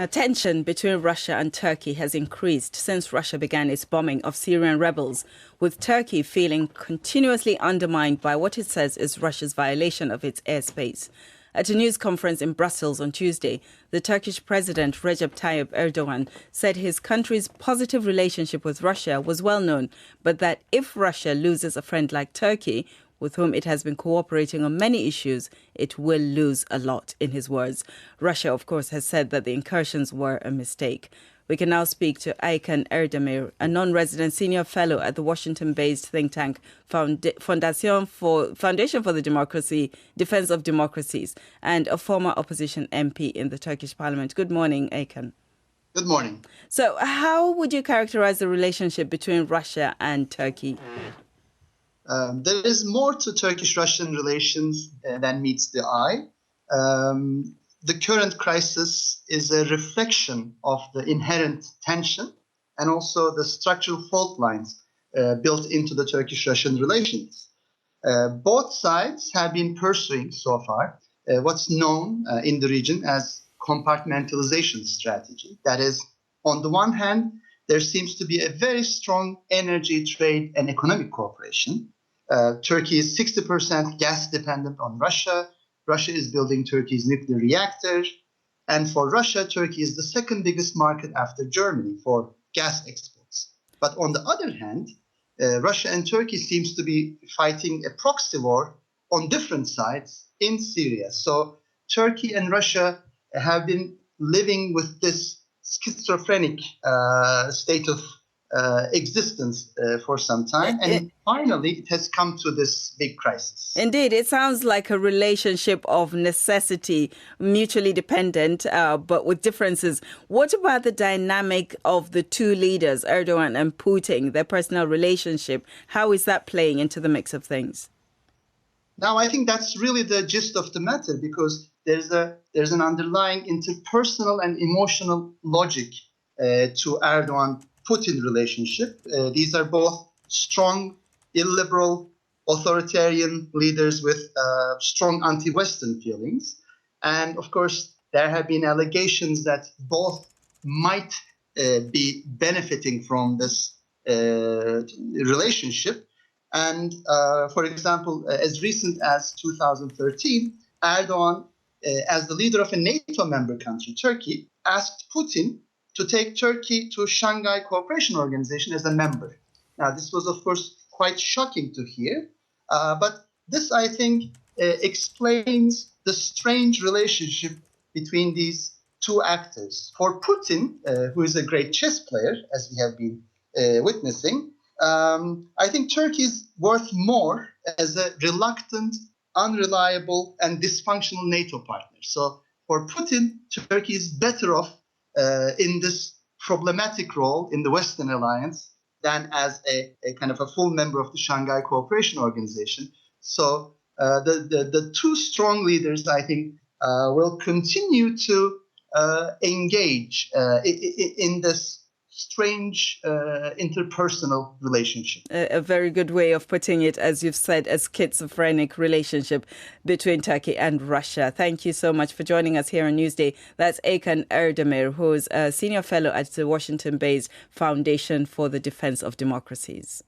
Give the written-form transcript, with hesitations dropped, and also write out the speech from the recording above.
Tension between Russia and Turkey has increased since Russia began its bombing of Syrian rebels, with Turkey feeling continuously undermined by what it says is Russia's violation of its airspace. At a news conference in Brussels on Tuesday, the Turkish President Recep Tayyip Erdogan said his country's positive relationship with Russia was well known, but that if Russia loses a friend like Turkey, with whom it has been cooperating on many issues, it will lose a lot, in his words. Russia, of course, has said that the incursions were a mistake. We can now speak to Aykan Erdemir, a non-resident senior fellow at the Washington-based think tank Foundation for the Democracy, Defense of Democracies, and a former opposition MP in the Turkish parliament. Good morning, Aykan. Good morning. So how would you characterize the relationship between Russia and Turkey? There is more to Turkish-Russian relations than meets the eye. The current crisis is a reflection of the inherent tension and also the structural fault lines built into the Turkish-Russian relations. Both sides have been pursuing so far what's known in the region as compartmentalization strategy. That is, on the one hand, there seems to be a very strong energy, trade, and economic cooperation. Turkey is 60% gas dependent on Russia. Russia is building Turkey's nuclear reactor. And for Russia, Turkey is the second biggest market after Germany for gas exports. But on the other hand, Russia and Turkey seems to be fighting a proxy war on different sides in Syria. So Turkey and Russia have been living with this schizophrenic state of existence for some time, and finally it has come to this big crisis. Indeed, it sounds like a relationship of necessity, mutually dependent, but with differences. What about the dynamic of the two leaders, Erdogan and Putin, their personal relationship? How is that playing into the mix of things? Now, I think that's really the gist of the matter, because there's an underlying interpersonal and emotional logic to Erdogan-Putin relationship. These are both strong, illiberal, authoritarian leaders with strong anti-Western feelings. And of course, there have been allegations that both might be benefiting from this relationship. And for example, as recent as 2013, Erdogan, as the leader of a NATO member country, Turkey, asked Putin to take Turkey to Shanghai Cooperation Organization as a member. Now, this was, of course, quite shocking to hear, but this, I think, explains the strange relationship between these two actors. For Putin, who is a great chess player, as we have been witnessing, I think Turkey is worth more as a reluctant, unreliable, and dysfunctional NATO partner. So for Putin, Turkey is better off in this problematic role in the Western alliance than as a kind of a full member of the Shanghai Cooperation Organization. So the two strong leaders, I think, will continue to engage in this strange interpersonal relationship. A very good way of putting it, as you've said, a schizophrenic relationship between Turkey and Russia. Thank you so much for joining us here on Newsday. That's Aykan Erdemir, who's a senior fellow at the Washington-based Foundation for the Defense of Democracies.